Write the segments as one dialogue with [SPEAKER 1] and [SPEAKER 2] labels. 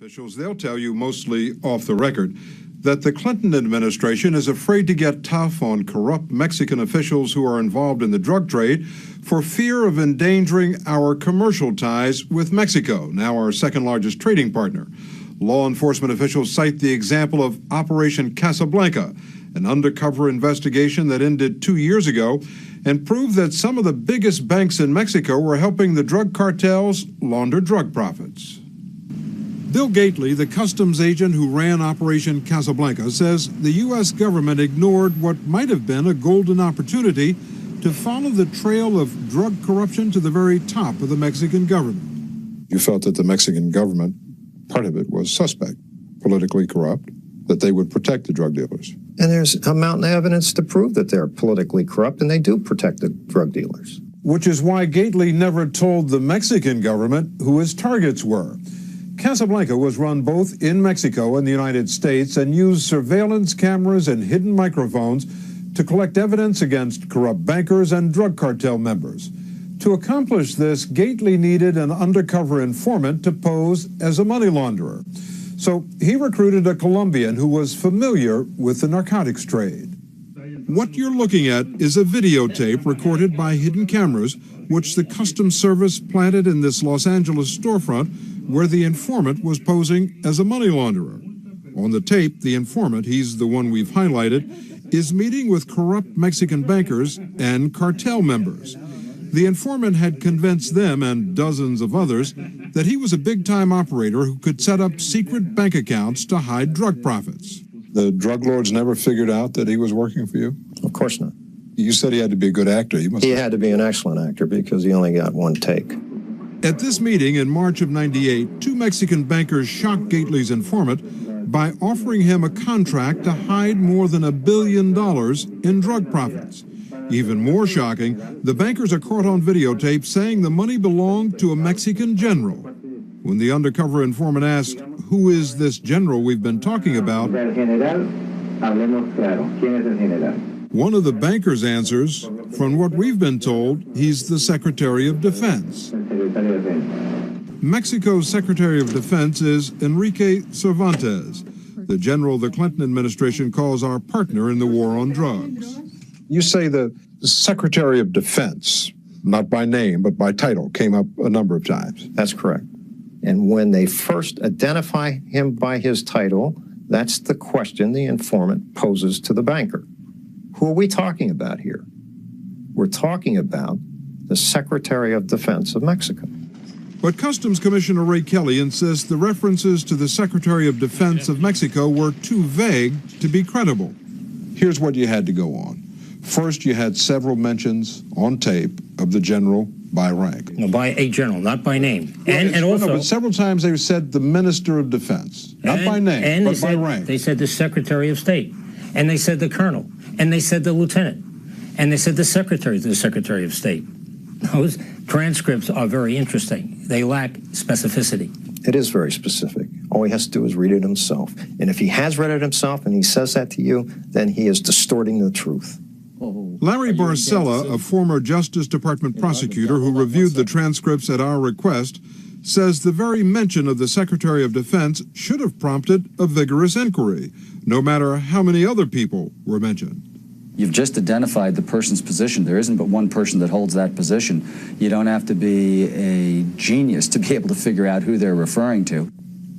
[SPEAKER 1] Officials, they'll tell you, mostly off the record, that the Clinton administration is afraid to get tough on corrupt Mexican officials who are involved in the drug trade for fear of endangering our commercial ties with Mexico, now our second largest trading partner. Law enforcement officials cite the example of Operation Casablanca, an undercover investigation that ended 2 years ago and proved that some of the biggest banks in Mexico were helping the drug cartels launder drug profits. Bill Gately, the customs agent who ran Operation Casablanca, says the U.S. government ignored what might have been a golden opportunity to follow the trail of drug corruption to the very top of the Mexican government.
[SPEAKER 2] You felt that the Mexican government, part of it was suspect, politically corrupt, that they would protect the drug dealers.
[SPEAKER 3] And there's a mountain of evidence to prove that they're politically corrupt, and they do protect the drug dealers.
[SPEAKER 1] Which is why Gately never told the Mexican government who his targets were. Casablanca was run both in Mexico and the United States and used surveillance cameras and hidden microphones to collect evidence against corrupt bankers and drug cartel members. To accomplish this, Gately needed an undercover informant to pose as a money launderer. So he recruited a Colombian who was familiar with the narcotics trade. What you're looking at is a videotape recorded by hidden cameras, which the Customs Service planted in this Los Angeles storefront where the informant was posing as a money launderer. On the tape, the informant, he's the one we've highlighted, is meeting with corrupt Mexican bankers and cartel members. The informant had convinced them and dozens of others that he was a big-time operator who could set up secret bank accounts to hide drug profits.
[SPEAKER 2] The drug lords never figured out that he was working for you?
[SPEAKER 3] Of course not.
[SPEAKER 2] You said he had to be a good actor.
[SPEAKER 3] He had to be an excellent actor because he only got one take.
[SPEAKER 1] At this meeting in March of '98, two Mexican bankers shocked Gately's informant by offering him a contract to hide more than $1 billion in drug profits. Even more shocking, the bankers are caught on videotape saying the money belonged to a Mexican general. When the undercover informant asked, "Who is this general we've been talking about?" one of the bankers answers, "From what we've been told, he's the Secretary of Defense." Mexico's Secretary of Defense is Enrique Cervantes, the general the Clinton administration calls our partner in the war on drugs.
[SPEAKER 2] You say the Secretary of Defense, not by name, but by title, came up a number of times.
[SPEAKER 3] That's correct. And when they first identify him by his title, that's the question the informant poses to the banker. Who are we talking about here? We're talking about the Secretary of Defense of Mexico.
[SPEAKER 1] But Customs Commissioner Ray Kelly insists the references to the Secretary of Defense of Mexico were too vague to be credible.
[SPEAKER 2] Here's what you had to go on. First, you had several mentions on tape of the general by rank.
[SPEAKER 4] No, by a general, not by name. And also...
[SPEAKER 2] No, but several times they said the Minister of Defense, not by name, but by rank.
[SPEAKER 4] They said the Secretary of State, and they said the Colonel, and they said the Lieutenant, and they said the Secretary of State. Those transcripts are very interesting. They lack specificity.
[SPEAKER 3] It is very specific. All he has to do is read it himself. And if he has read it himself and he says that to you, then he is distorting the truth.
[SPEAKER 1] Larry Barcella, a former Justice Department prosecutor who reviewed the transcripts at our request, says the very mention of the Secretary of Defense should have prompted a vigorous inquiry, no matter how many other people were mentioned.
[SPEAKER 5] You've just identified the person's position. There isn't but one person that holds that position. You don't have to be a genius to be able to figure out who they're referring to.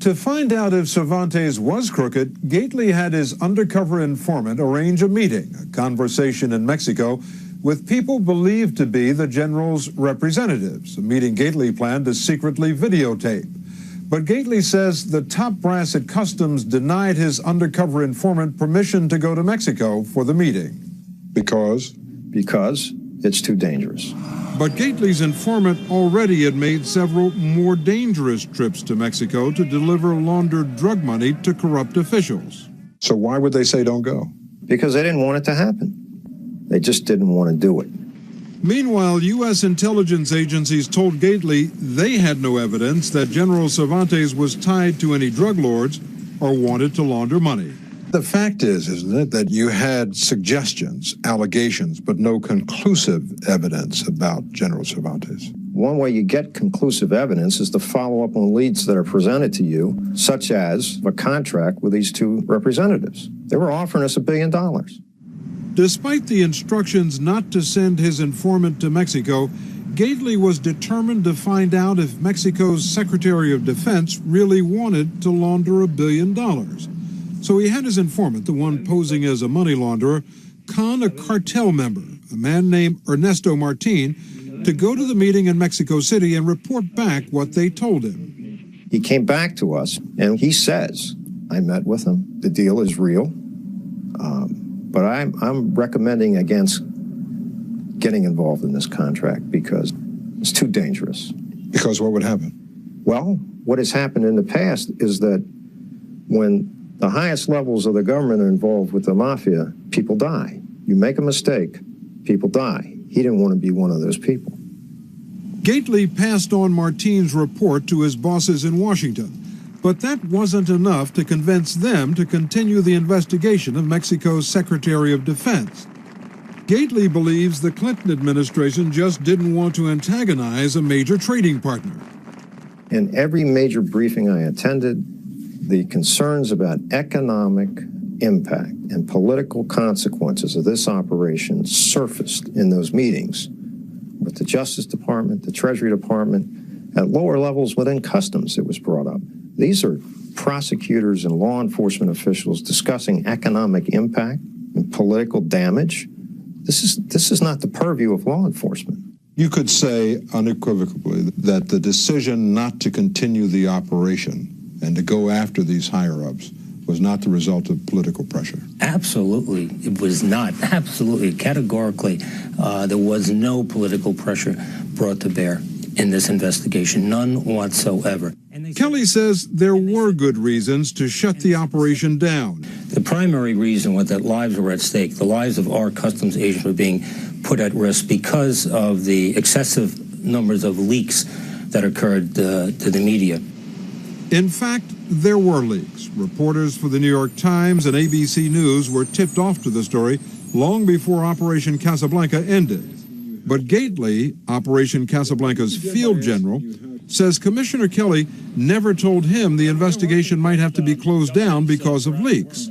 [SPEAKER 1] To find out if Cervantes was crooked, Gately had his undercover informant arrange a meeting, a conversation in Mexico, with people believed to be the general's representatives, a meeting Gately planned to secretly videotape. But Gately says the top brass at Customs denied his undercover informant permission to go to Mexico for the meeting.
[SPEAKER 2] Because?
[SPEAKER 3] Because it's too dangerous.
[SPEAKER 1] But Gately's informant already had made several more dangerous trips to Mexico to deliver laundered drug money to corrupt officials.
[SPEAKER 2] So why would they say don't go?
[SPEAKER 3] Because they didn't want it to happen. They just didn't want to do it.
[SPEAKER 1] Meanwhile, U.S. intelligence agencies told Gately they had no evidence that General Cervantes was tied to any drug lords or wanted to launder money.
[SPEAKER 2] The fact is, isn't it, that you had suggestions, allegations, but no conclusive evidence about General Cervantes?
[SPEAKER 3] One way you get conclusive evidence is to follow up on leads that are presented to you, such as a contract with these two representatives. They were offering us $1 billion.
[SPEAKER 1] Despite the instructions not to send his informant to Mexico, Gately was determined to find out if Mexico's Secretary of Defense really wanted to launder $1 billion. So he had his informant, the one posing as a money launderer, con a cartel member, a man named Ernesto Martin, to go to the meeting in Mexico City and report back what they told him.
[SPEAKER 3] He came back to us and he says, I met with him, the deal is real, but I'm recommending against getting involved in this contract because it's too dangerous.
[SPEAKER 2] Because what would happen?
[SPEAKER 3] Well, what has happened in the past is that when the highest levels of the government are involved with the mafia, people die. You make a mistake, people die. He didn't want to be one of those people.
[SPEAKER 1] Gately passed on Martin's report to his bosses in Washington, but that wasn't enough to convince them to continue the investigation of Mexico's Secretary of Defense. Gately believes the Clinton administration just didn't want to antagonize a major trading partner.
[SPEAKER 3] In every major briefing I attended, the concerns about economic impact and political consequences of this operation surfaced in those meetings with the Justice Department, the Treasury Department, at lower levels within Customs it was brought up. These are prosecutors and law enforcement officials discussing economic impact and political damage. This is not the purview of law enforcement.
[SPEAKER 2] You could say unequivocally that the decision not to continue the operation and to go after these higher-ups was not the result of political pressure.
[SPEAKER 4] Absolutely, it was not. Absolutely, categorically, there was no political pressure brought to bear in this investigation, none whatsoever.
[SPEAKER 1] Kelly says there were good reasons to shut the operation down.
[SPEAKER 4] The primary reason was that lives were at stake. The lives of our customs agents were being put at risk because of the excessive numbers of leaks that occurred to the media.
[SPEAKER 1] In fact, there were leaks. Reporters for the New York Times and ABC News were tipped off to the story long before Operation Casablanca ended. But Gately, Operation Casablanca's field general, says Commissioner Kelly never told him the investigation might have to be closed down because of leaks.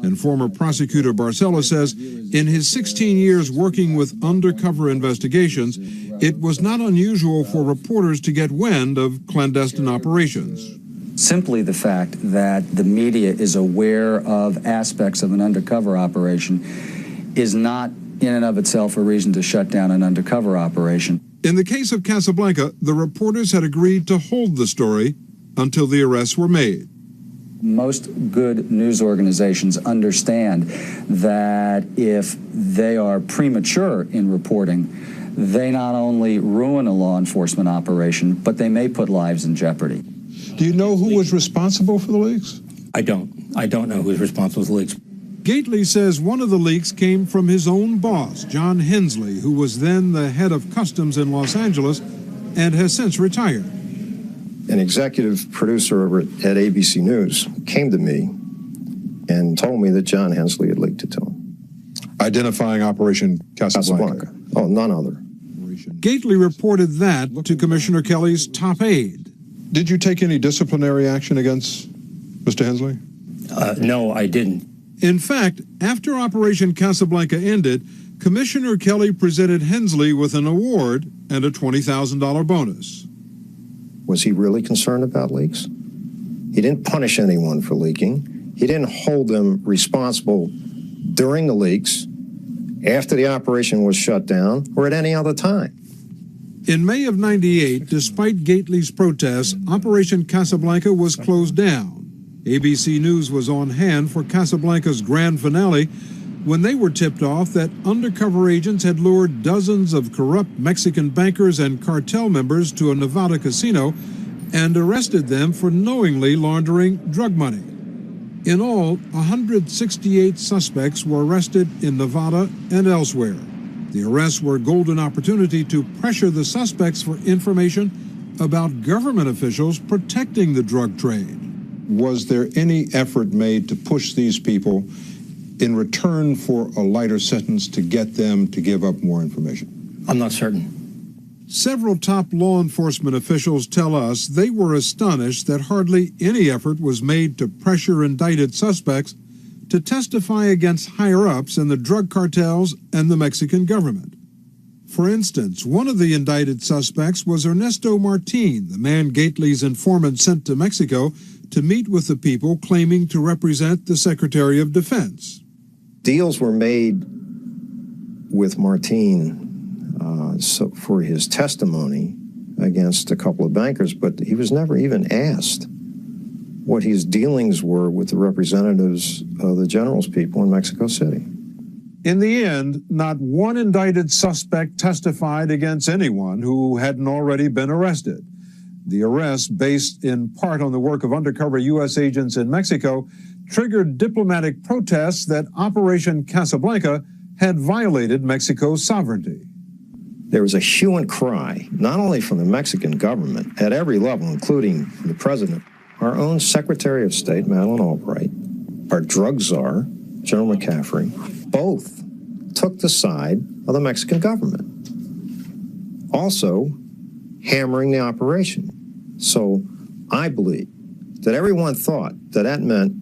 [SPEAKER 1] And former prosecutor Barcella says in his 16 years working with undercover investigations, it was not unusual for reporters to get wind of clandestine operations.
[SPEAKER 5] Simply the fact that the media is aware of aspects of an undercover operation is not in and of itself a reason to shut down an undercover operation.
[SPEAKER 1] In the case of Casablanca, the reporters had agreed to hold the story until the arrests were made.
[SPEAKER 5] Most good news organizations understand that if they are premature in reporting, they not only ruin a law enforcement operation, but they may put lives in jeopardy.
[SPEAKER 2] Do you know who was responsible for the leaks?
[SPEAKER 4] I don't know who's responsible for the leaks.
[SPEAKER 1] Gately says one of the leaks came from his own boss, John Hensley, who was then the head of customs in Los Angeles and has since retired.
[SPEAKER 3] An executive producer over at ABC News came to me and told me that John Hensley had leaked it to him.
[SPEAKER 2] Identifying Operation Casablanca.
[SPEAKER 3] Oh, none other.
[SPEAKER 1] Gately reported that to Commissioner Kelly's top aide.
[SPEAKER 2] Did you take any disciplinary action against Mr. Hensley?
[SPEAKER 4] No, I didn't.
[SPEAKER 1] In fact, after Operation Casablanca ended, Commissioner Kelly presented Hensley with an award and a $20,000 bonus.
[SPEAKER 3] Was he really concerned about leaks? He didn't punish anyone for leaking. He didn't hold them responsible during the leaks, after the operation was shut down, or at any other time.
[SPEAKER 1] In May of '98, despite Gately's protests, Operation Casablanca was closed down. ABC News was on hand for Casablanca's grand finale when they were tipped off that undercover agents had lured dozens of corrupt Mexican bankers and cartel members to a Nevada casino and arrested them for knowingly laundering drug money. In all, 168 suspects were arrested in Nevada and elsewhere. The arrests were a golden opportunity to pressure the suspects for information about government officials protecting the drug trade.
[SPEAKER 2] Was there any effort made to push these people in return for a lighter sentence to get them to give up more information?
[SPEAKER 4] I'm not certain.
[SPEAKER 1] Several top law enforcement officials tell us they were astonished that hardly any effort was made to pressure indicted suspects to testify against higher-ups in the drug cartels and the Mexican government. For instance, one of the indicted suspects was Ernesto Martin, the man Gately's informant sent to Mexico to meet with the people claiming to represent the Secretary of Defense.
[SPEAKER 3] Deals were made with Martin for his testimony against a couple of bankers, but he was never even asked what his dealings were with the representatives of the general's people in Mexico City.
[SPEAKER 1] In the end, not one indicted suspect testified against anyone who hadn't already been arrested. The arrest, based in part on the work of undercover U.S. agents in Mexico, triggered diplomatic protests that Operation Casablanca had violated Mexico's sovereignty.
[SPEAKER 3] There was a hue and cry, not only from the Mexican government at every level, including the president, our own Secretary of State, Madeleine Albright, our drug czar, General McCaffrey, both took the side of the Mexican government, also hammering the operation. So I believe that everyone thought that that meant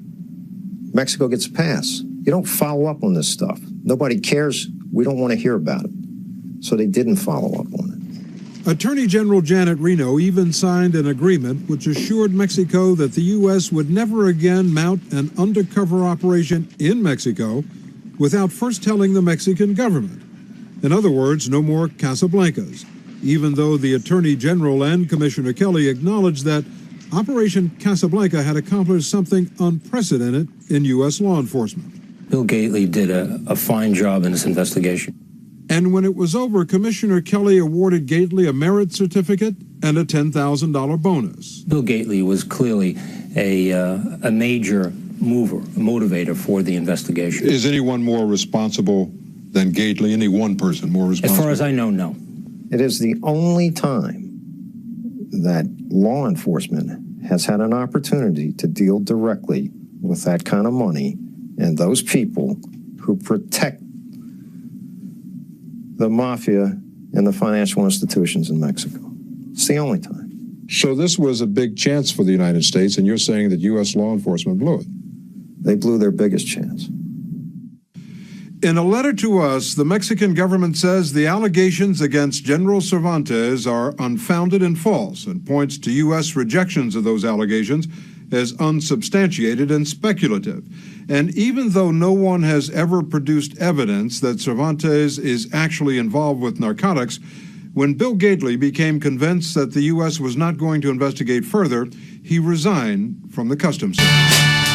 [SPEAKER 3] Mexico gets a pass. You don't follow up on this stuff. Nobody cares. We don't want to hear about it. So they didn't follow up on it.
[SPEAKER 1] Attorney General Janet Reno even signed an agreement which assured Mexico that the U.S. would never again mount an undercover operation in Mexico without first telling the Mexican government. In other words, no more Casablancas, even though the Attorney General and Commissioner Kelly acknowledged that Operation Casablanca had accomplished something unprecedented in U.S. law enforcement.
[SPEAKER 4] Bill Gately did a fine job in this investigation.
[SPEAKER 1] And when it was over, Commissioner Kelly awarded Gately a merit certificate and a $10,000 bonus.
[SPEAKER 4] Bill Gately was clearly a major mover, a motivator for the investigation.
[SPEAKER 2] Is anyone more responsible than Gately? Any one person more responsible?
[SPEAKER 4] As far as I know, no.
[SPEAKER 3] It is the only time that law enforcement has had an opportunity to deal directly with that kind of money and those people who protect the mafia and the financial institutions in Mexico. It's the only time.
[SPEAKER 2] So this was a big chance for the United States, and you're saying that U.S. law enforcement blew it?
[SPEAKER 3] They blew their biggest chance.
[SPEAKER 1] In a letter to us, the Mexican government says the allegations against General Cervantes are unfounded and false, and points to U.S. rejections of those allegations as unsubstantiated and speculative. And even though no one has ever produced evidence that Cervantes is actually involved with narcotics, when Bill Gately became convinced that the U.S. was not going to investigate further, he resigned from the Customs Service.